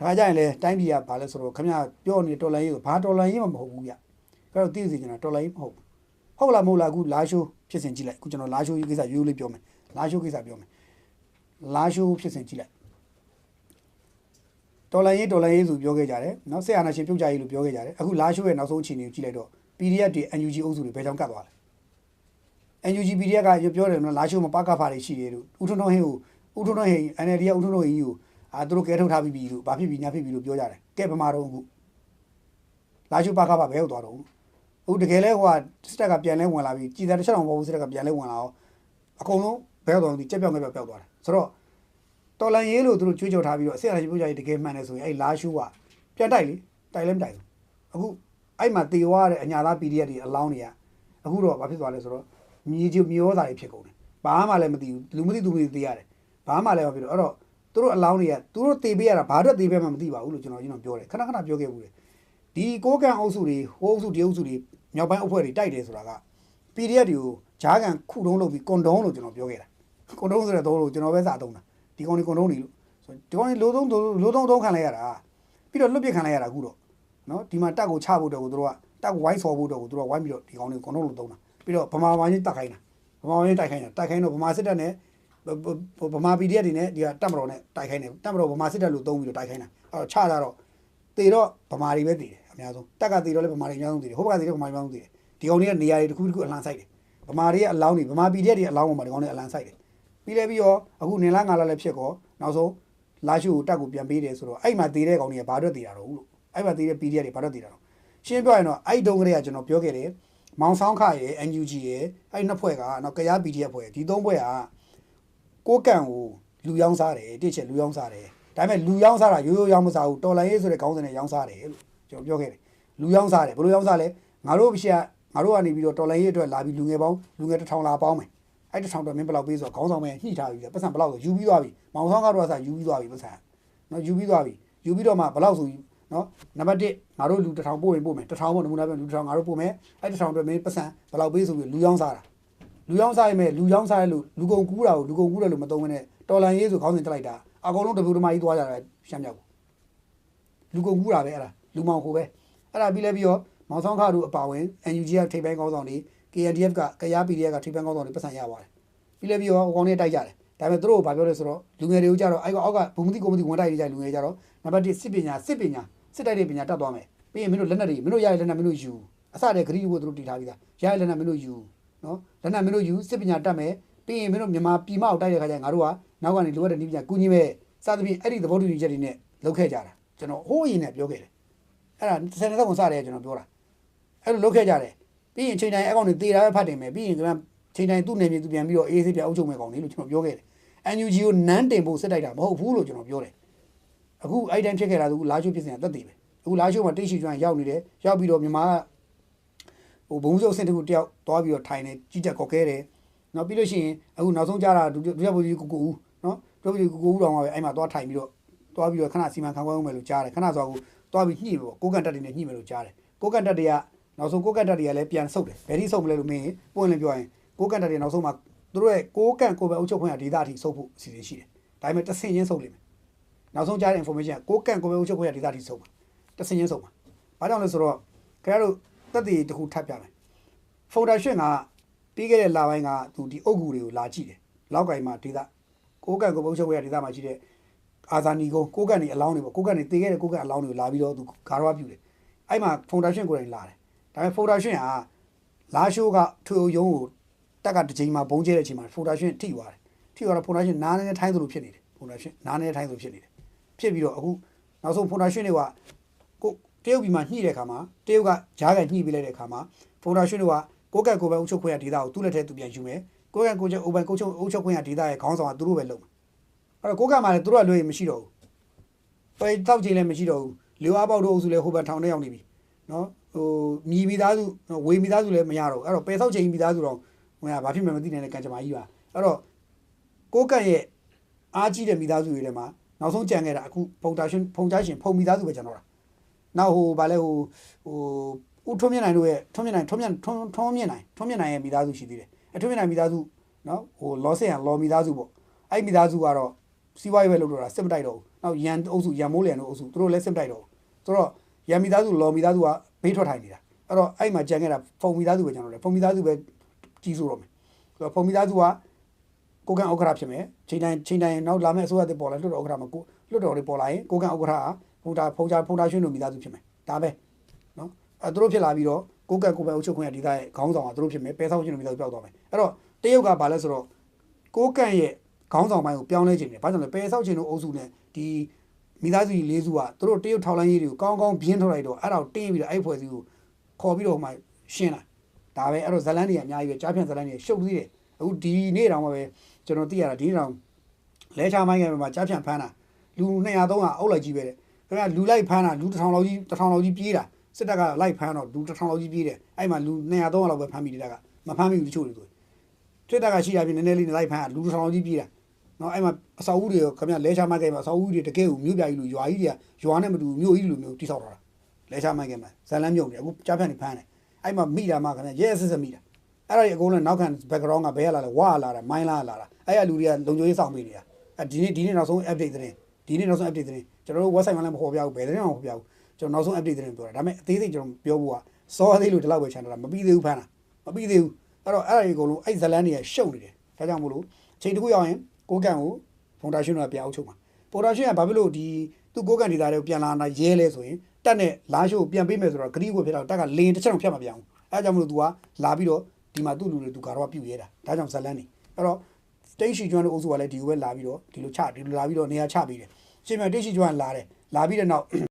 ဒါကြရင်လေတိုင်းပြည်ကဘာလဲဆိုတော့ခင်ဗျာပြောနေတော်လိုင်းရေးဆိုဘာတော်လိုင်းရေးမှမဟုတ်ဘူးဗျအဲ့တော့သိစီကျွန်တော်တော်လိုင်းရေးမဟုတ်ဘူးဟုတ်လားမဟုတ်လားအခုလာရှိုးဖြစ်စဉ်ကြည့်လိုက်အခုကျွန်တော်လာရှိုးရေးကိစ္စရိုးရိုးလေးပြောမယ်လာရှိုးကိစ္စပြောမယ်လာရှိုးဖြစ်စဉ်ကြည့်လိုက်တော်လိုင်းရေးဆိုပြောခဲ့ကြတယ်နော်ဆက်အာဏာရှင်ပြုတ်ကြရေးလို့ပြောခဲ့ကြတယ်အခုလာရှိုးရဲ့နောက်ဆုံးအခြေအနေကိုကြည့်လိုက်တော့ PDF တွေ NUG အုပ်စုတွေဘယ်ကြောင့်ကတ်သွားလဲ NUG PDF ကပြောတယ်နော်လာရှိုးမှာပကဖာတွေရှိတယ်လို့ဦးထွန်းထွန်းဟင်းကိုဦးထွန်းထွန်းဟင်း NLD ကဦးထွန်းထွန်းဟင်းကိုသူတို့ကဲထုတ်ထားပြီးလို့ဘာဖြစ်ပြီးညာဖြစ်ပြီးလို့ပြောကြတယ်ကဲပမာတော့အခုလာရှိုးပကဖာဘယ်ရောက်သွားတော့အခုတကယ်လဲဟိုကစစ်တပ်ကပြန်လဲဝင်လာပြီးကြည်သာတစ်ချက်တော့မဟုတ်ဘူးစစ်တပ်ကပြန်လဲဝင်လာအောင်အကုန်လုံးဘယ်ရောက်သွားလဲကြက်ပြောင်းပျောက်သွားတယ်ဆိုတော့တော်လန်ရေးလို့သူတို့ကြွေးကြော်ထားပြီးတော့အစစ်အရာရှိပြုတ်ကြရေးတကယ်မှန်တယ်ဆိုရင်အဲ့လာရှိုးကပြန်တိုက်လေတိုက်လဲမတိုက်ဘူးအခုအဲ့မှာတေဝါတဲ့အညာသား PDF တွေအလောင်းတွေကအခုတော့ဘာဖြစ်သွားလဲဆိုတော့မြေဩဇာတွေဖြစ်ကုန်တယ်ဘာမှလည်းမသိဘူးလူမသိသူမသိသေးရတယ်ဘာမှလည်းမဖြစ်တော့အဲ့တော့သူတို့အလောင်းတွေကသူတို့တေပေးရတာဘာအတွက်တေပေးမှမသိပါဘူးလို့ကျွန်တော်ပြောတယ်ခဏပြောခဲ့ဘူးလေဒီကိုကန်အုပ်စုတွေဟိုးအုပ်စုတရုပ်စုတွေမြောက်ပိုင်းအဖွဲ့တွေတိုက်တယ်ဆိုတာက PDF တွေကိုဂျားကန်ခုတုံးလုပ်ပြီးကွန်ဒုံးလို့ကျွန်တော်ပြောခဲ့တာကွန်ဒုံးဆိုတဲ့သုံးလို့ကျွန်တော်ပဲစာသုံးတာဒီကောင်တွေကွန်ဒုံးတွေလို့ဆိုဒီကောင်တွေလိုသုံးခံလိုက်ရတာပြီးတော့လွတ်ပစ်ခံလိုက်ရတာအခုတော့နော်ဒီမှာတက်ကိုချဖို့တော့ကိုတို့ကတက်ကိုဝိုင်းဆော်ဖို့တော့ကိုတို့ကဝိုင်းပြီးတော့ဒီကောင်တွေကွန်ဒုံးလို့သုံးတာပြီးတော့ဗမာဝိုင်းကြီးတက်ခိုင်းတာဗမာဝိုင်းကြီးတိုက်ခိုင်းတော့ဗမာစစ်တပ်နဲ့ဗမာ PDF တွေနဲ့ဒီကတပ်မတော်နဲ့တိုက်ခိုင်းတယ်တပ်မတော်ဗမာစစ်တပ်လို့သုံးပြီးတော့တိုက်ခိုင်းတာအဲ့တော့ချတာတော့တေတော့ဗမာတွေပဲတည်တယ်အများဆုံးတက်ကတေတော့လည်းဗမာတွေအများဆုံးတည်တယ်ဟိုဘက်ကတေတော့ဗမာတွေအများဆုံးတည်တယ်ဒီကောင်တွေကနေရာတွေတစ်ခုအလံဆိုင်တယ်ဗမာတွေရဲ့အလောင်းတွေဗမာ PDF တွေအလောင်းပေါ်မှာဒီကောင်တွေအလံဆိုင်တယ်ပြီးလဲပြီးတော့အခုနေလားငါလားလည်းဖြစ်ကောနောက်ဆုံးလာရှိုးကိုတက်ကိုပြန်ပေးတယ်ဆိုတော့အဲ့မှာတေတဲ့ကောင်တွေကဘာအတွက်တေတာတော့လို့အဲ့မှာတေတဲ့ PDF တွေဘာအတွက်တေတာတော့ရှင်းပြောရင်တော့အဲ့တုန်းကလေးကကျွန်တော်ပြောခဲ့တယ်မောင်ဆောင်ခရဲ့ NUG ရဲ့အဲ့နှစ်ဖွဲ့ကနော်ကရား PDF ဖွဲ့ဒီသုံးဖွဲ့ကကိုကန်ကိုလူရောင်းစားတယ်တစ်ချက်လူရောင်းစားတယ်ဒါပေမဲ့လူရောင်းစားတာရိုးရောင်းမစားဘူးတော်လိုင်းရေးဆိုတဲ့ခေါင်းစဉ်နဲ့ရောင်းစားတယ်လို့ကျွန်တော်ပြောခဲ့တယ်လူရောင်းစားတယ်ဘယ်လိုရောင်းစားလဲငါတို့ကနေပြီးတော့တော်လိုင်းရေးအတွက်လာပြီးလူငယ်1000လာပေါင်းမယ်အဲ့1000တော့မင်းဘယ်လောက်ပေးဆိုတော့ခေါင်းဆောင်မဲ့ညှိထားပြီးပတ်စံဘယ်လောက်ဆိုယူပြီးသွားပြီမောင်ဆောင်ကတော့ဆာယူပြီးသွားပြီပတ်စံနော်ယူပြီးသွားပြီယူပြီးတော့မှဘယ်လောက်ဆိုနော်နံပါတ်1ငါတို့လူ1000ပို့ရင်ပို့မယ်1000ပေါ့နမူနာပြလူ1000ငါတို့ပို့မယ်အဲ့1000အတွက်မင်းပတ်စံဘယ်လောက်ပေးဆိုပြီးလူရောင်းစားတာလူရောင်းစားရမယ်လူရောင်းစားရလို့လူကုန်ကူးတာကိုလူကုန်ကူးတယ်လို့မသုံးဘဲနဲ့တော်လန်ရေးဆိုခေါင်းစဉ်တက်လိုက်တာအကုန်လုံးတပူတမကြီးသွားကြတာရှမ်းမြောက်ကိုလူကုန်ကူးတာပဲအဲ့ဒါလူမောင်ခိုပဲအဲ့ဒါပြီးလဲပြီးတော့မောင်ဆောင်ခတို့အပါဝင် NUG ကထိပ်ပိုင်းကောင်းဆောင်တွေ KNDF ကကရား PDF ကထိပ်ပိုင်းကောင်းဆောင်တွေပတ်စံရပါတယ်ပြီးလဲပြီးတော့အကောင်တွေတိုက်ကြတယ်ဒါပေမဲ့သူတို့ကဘာပြောလဲဆိုတော့လူငယ်တွေကိုကြတော့အဲ့အောက်ကဘူမတိကိုမတိဝန်တိုက်နေကြလူငယ်ကြတော့နံပါတ်1စစ်တိုက်တဲ့ပညာတတ်သွားမယ်ပြီးရင်မင်းတို့လက်နက်တွေမင်းတို့ရရလက်နက်မင်းတို့ယူအစတဲ့ဂရီကိုသူတို့တည်ထားပြီးသားရရလက်နက်မင်းတို့ယူနော်လက်နက်မင်းတို့ယူစစ်ပညာတတ်မယ်ပြီးရင်မင်းတို့မြန်မာပြည်မအောင်တိုက်တဲ့ခါကျရင်ငါတို့ကနောက်ကနေလိုအပ်တဲ့နည်းပညာကူညီမဲ့စသဖြင့်အဲ့ဒီသဘောတူညီချက်တွေနဲ့လုပ်ခဲ့ကြတာကျွန်တော်ဟိုးရင်နဲ့ပြောခဲ့တယ်အဲ့ဒါ10နှစ်လောက်စတယ်ကျွန်တော်ပြောတာအဲ့လိုလုပ်ခဲ့ကြတယ်ပြီးရင်ချိန်တိုင်းအကောင့်တွေတေးတာပဲဖတ်တင်မယ်ပြီးရင်ကချိန်တိုင်းသူ့နေမြေသူပြန်ပြီးတော့အေးဆေးပြန်အုပ်ချုပ်မဲ့ကောင်လေးလို့ကျွန်တော်ပြောခဲ့တယ် NUG ကိုနန်းတင်ဖို့စစ်တိုက်တာမဟုတ်ဘူးလို့ကျွန်တော်ပြောတယ်အခုအဲ့တိုင်းဖြစ်ခဲ့တာကလာချိုးဖြစ်စဉ်ကတက်တည်ပဲအခုလာချိုးမှာတိတ်ရှိကျွမ်းရောက်နေတယ်ရောက်ပြီးတော့မြန်မာဟိုဘုံစုပ်အဆင့်တခုတယောက်သွားပြီးတော့ထိုင်နေကြီးကြက်ကော့ခဲတယ်နော်ပြီးလို့ရှိရင်အခုနောက်ဆုံးကြားတာဒုတိယဗိုလ်ကြီးကိုဦးနော်ဒုတိယဗိုလ်ကြီးကိုဦးတော်မှာပဲအဲ့မှာသွားထိုင်ပြီးတော့သွားပြီးတော့ခဏစီမံခန့်ခွဲအောင်မယ်လို့ကြားတယ်ခဏဆိုတော့သွားပြီးညှိပေါ့ကိုကန်တက်တွေနဲ့ညှိမယ်လို့ကြားတယ်ကိုကန်တက်တွေကနောက်ဆုံးကိုကန်တက်တွေကလည်းပြန်ဆုတ်တယ်ဘယ်ထိဆုတ်မလဲလို့မင်းပွင့်လင်းပြောရင်ကိုကန်တက်တွေနောက်ဆုံးမှာသူတို့ရဲ့ကိုကန်ကိုပဲအုပ်ချုပ်ခွင့်ရဒေသအထိဆုတ်ဖို့အစီအစဉ်ရှိတယ်ဒါပေမဲ့တဆင့်ချင်းဆုတ်လိမ့်မယ်နောက်ဆုံးကြားတဲ့ information ကိုကန်ကိုပဲအုပ်ချုပ်ခွင့်ရဒေသအထိဆုတ်ပါတဆင့်ချင်းဆုတ်ပါဘာကြောင့်လဲဆိုတော့ခင်ဗျားတို့တက်တည်တစ်ခုထပ်ပြမယ်ဖုန်ဒါရှင်ကပြီးခဲ့တဲ့လပိုင်းကသူဒီအုပ်ကူတွေကိုလာကြည့်တယ်လောက်ကင်မှာဒေသကိုကန်ကိုပဲအုပ်ချုပ်ခွင့်ရဒေသမှာရှိတဲ့အာဇာနီကိုကန်နေအလောင်းတွေပေါ့ကိုကန်နေတည်ခဲ့တဲ့ကိုကန်အလောင်းတွေကိုလာပြီးတော့သူဂါရဝပြုတယ်အဲ့မှာဖုန်ဒါရှင်ကိုယ်တိုင်လာတယ်ဒါပေမဲ့ဖုန်ဒါရှင်ကလာရှိုးကထွေအုပ်ရုံးကိုတက်ကတစ်ချိန်မှာဘုံကျဲတဲ့အချိန်မှာဖုန်ဒါရှင်ထိသွားတယ်ထိသွားတော့ဖုန်ဒါရှင်နားနေထိုင်းသလိုဖြစ်နေတယ်ဖုန်ဒါရှင်နားနေထိုင်းသလိုဖြစ်နေတယ်ဖြစ်ပြီးတော့အခုနောက်ဆုံးဖုန်ဒါရှင်တွေကကိုတရုတ်ပြည်မှာညှိတဲ့အခါမှာတရုတ်ကဂျားကန်ညှိပေးလိုက်တဲ့အခါမှာဖုန်ဒါရှင်တွေကကိုကန်ကိုပဲအုပ်ချုပ်ခွင့်ရဒေသကိုသူ့လက်ထဲသူပြန်ယူမယ်ကိုကန်ကိုချုပ်အိုဘန်ကိုချုပ်အုပ်ချုပ်ခွင့်ရဒေသရဲ့ခေါင်းဆောင်ကသူတို့ပဲလုပ်မယ်အဲ့တော့ကိုကန်မှာလည်းသူတို့ကလွှဲရင်မရှိတော့ဘူးပဲတောက်ချိန်လည်းမရှိတော့ဘူးလျော်အားပေါက်တို့အုပ်စုလည်းဟိုဘန်ထောင်ထဲရောက်နေပြီနော်ဟိုမြည်မိသားစုဝေမိသားစုလည်းမရတော့ဘူးအဲ့တော့ပဲဆောက်ချိန်မိသားစုတော့ဟိုကဘာဖြစ်မှမသိနိုင်တဲ့ကံကြမ္မာကြီးပါအဲ့တော့ကိုကန်ရဲ့အားကြီးတဲ့မိသားစုတွေထဲမှာနောက်ဆုံးကြံခဲ့တာအခုဖုန်ဒါရှင်ဖုန်ကြားရှင်ဖုန်မိသားစုပဲကျန်တော့တာနောက်ဟိုဗာလဲဟိုဦးထွန်းမြင့်နိုင်တို့ရဲ့ထွန်းမြင့်နိုင်ရဲ့မိသားစုရှိသေးတယ်ထွန်းမြင့်နိုင်မိသားစုနော်ဟိုလောဆင်ရလောမိသားစုပေါ့အဲ့မိသားစုကတော့ စီးပွားရေးပဲလုပ်တော့တာစစ်မတိုက်တော့ဘူးနောက်ရန်အုပ်စုရန်မိုးလျံတို့အုပ်စုသူတို့လည်းစစ်မတိုက်တော့ဘူးဆိုတော့ရန်မိသားစုလော်မိသားစုကဘေးထွက်ထိုင်နေတာအဲ့တော့အဲ့မှာကြံခဲ့တာဖုံမိသားစုပဲကျွန်တော်လည်းဖုံမိသားစုပဲကြီးစိုးတော့မယ်ဆိုတော့ဖုံမိသားစုကကိုကန်ဥက္ကဋ္ဌဖြစ်မယ်ချိန်တိုင်းနောက်လာမယ့်အစိုးရတစ်ပေါ်လာလွတ်တော်ဥက္ကဋ္ဌမှာကိုလွတ်တော်တွေပေါ်လာရင်ကိုကန်ဥက္ကဋ္ဌကဖုန်တာရွှေတို့မိသားစုဖြစ်မယ်ဒါပဲနော်အဲ့သူတို့ဖြစ်လာပြီးတော့ကိုကန်ကိုပဲအုပ်ချုပ်ခွင့်ရဒေသရဲ့ခေါင်းဆောင်ကသူတို့ဖြစ်မယ်ပဲဆောက်ရွှေတို့မိသားစုပြောက်သွားမယ်အဲ့တော့တရုတ်ကဘာလဲဆိုတော့ကိုကန်ရဲ့ခေါင်းဆောင်ပိုင်းကိုပြောင်းလဲခြင်းတယ်ဘာကြောင့်လဲပဲဆောက်ခြင်းတို့အုပ်စုနဲ့ဒီမိသားစုကြီး၄စုကသူတို့တရုတ်ထောက်လိုင်းရေးတွေကိုကောင်းကောင်းပြင်းထုတ်လိုက်တော့အဲ့ဒါကိုတင်းပြီးတော့အဲ့ဖွဲ့စည်းကိုခေါ်ပြီးတော့ဟိုမှာရှင်းလာဒါပဲအဲ့တော့ဇလန်းတွေအများကြီးပဲကြားဖြန့်ဇလန်းတွေရှုပ်သေးတယ်အခုဒီနေ့တောင်မှပဲကျွန်တော်သိရတာဒီနေ့တောင်လဲချမိုင်းငယ်မှာကြားဖြန့်ဖမ်းတာလူ200 300အုပ်လိုက်ကြီးပဲတဲ့ခင်ဗျာလူလိုက်ဖမ်းတာလူ1000လောက်ကြီးပြေးတာစစ်တပ်ကလိုက်ဖမ်းတော့လူ1000လောက်ကြီးပြေးတယ်အဲ့မှာလူ200 300လောက်ပဲဖမ်းပြီးတဲ့ကမဖမ်းမိဘူးတချို့တွေဆိုစစ်တပ်ကရှိရပြင်နည်းနည်းလေးလိုက်ဖမ်းတာလူ1000လောက်ကြီးပြေးတာနော်အဲ့မှာအဆောက်အဦတွေခင်ဗျာလဲချမိုင်းငယ်မှာအဆောက်အဦတွေတကယ်ကိုမြို့ပြကြီးလူရွာကြီးတွေကရွာနဲ့မတူမြို့ကြီးလူမျိုးတိဆောက်ထားတာလဲချမိုင်းငယ်မှာဇလန်းမြုံတယ်အခုကြားဖြန့်နေဖမ်းတယ်အဲ့မှာမိတာမှခင်ဗျာရဲစစ်စစ်မိတာအဲ့ဒါကြီးအကုန်လုံးနောက်ခံ background ကဘယ်ရလာလဲဝါလာတာမိုင်းလာလာတာအဲ့ရလူတွေကလုံခြုံရေးဆောင်ပေးနေတာဒီနေ့နောက်ဆုံး update သတင်းဒီနေ့နောက်ဆုံး update သတင်းကျွန်တော်တို့ website မှာလည်းမဟောပြဘူးဘယ်သတင်းမှမဟောပြဘူးကျွန်တော်နောက်ဆုံး update သတင်းပြောတာဒါပေမဲ့အသေးစိတ်ကျွန်တော်ပြောဖို့ကစောသေးလို့ဒီလောက်ပဲချန်တာမပြီးသေးဘူးဖမ်းတာမပြီးသေးဘူးအဲ့တော့အဲ့ဒါကြီးအကုန်လုံးအဲ့ဇလန်းတွေကရှုပ်နေတယ်ဒါကြောင့်မို့လို့ချိန်တစ်ခုရောက်ရင်ကိုကန်ကိုဖုန်ဒါရှင်းကပြန်အောင်ချုပ်မှာဖုန်ဒါရှင်းကဘာဖြစ်လို့ဒီသူကိုကန်ဒေတာတွေကိုပြန်လာတာရဲလဲဆိုရင်တက်နဲ့လာရှိုးပြန်ပေးမယ်ဆိုတော့ဂရီးကိုဖြစ်တော့တက်ကလင်းတစ်ချက်တော့ဖြတ်မပြောင်းဘူးအဲ့ကြောင့်မို့လို့ तू ကလာပြီးတော့ဒီမှာသူ့လူတွေ तू ကတော့ပြုတ်ရဲတာဒါကြောင့်ဇလန်းနေအဲ့တော့တိတ်ရှိကျွမ်းတို့အုပ်စုကလည်းဒီကိုပဲလာပြီးတော့ဒီလိုလာပြီးတော့နေရာချပေးတယ်ရှင်မတိတ်ရှိကျွမ်းလာတယ်လာပြီးတဲ့နောက်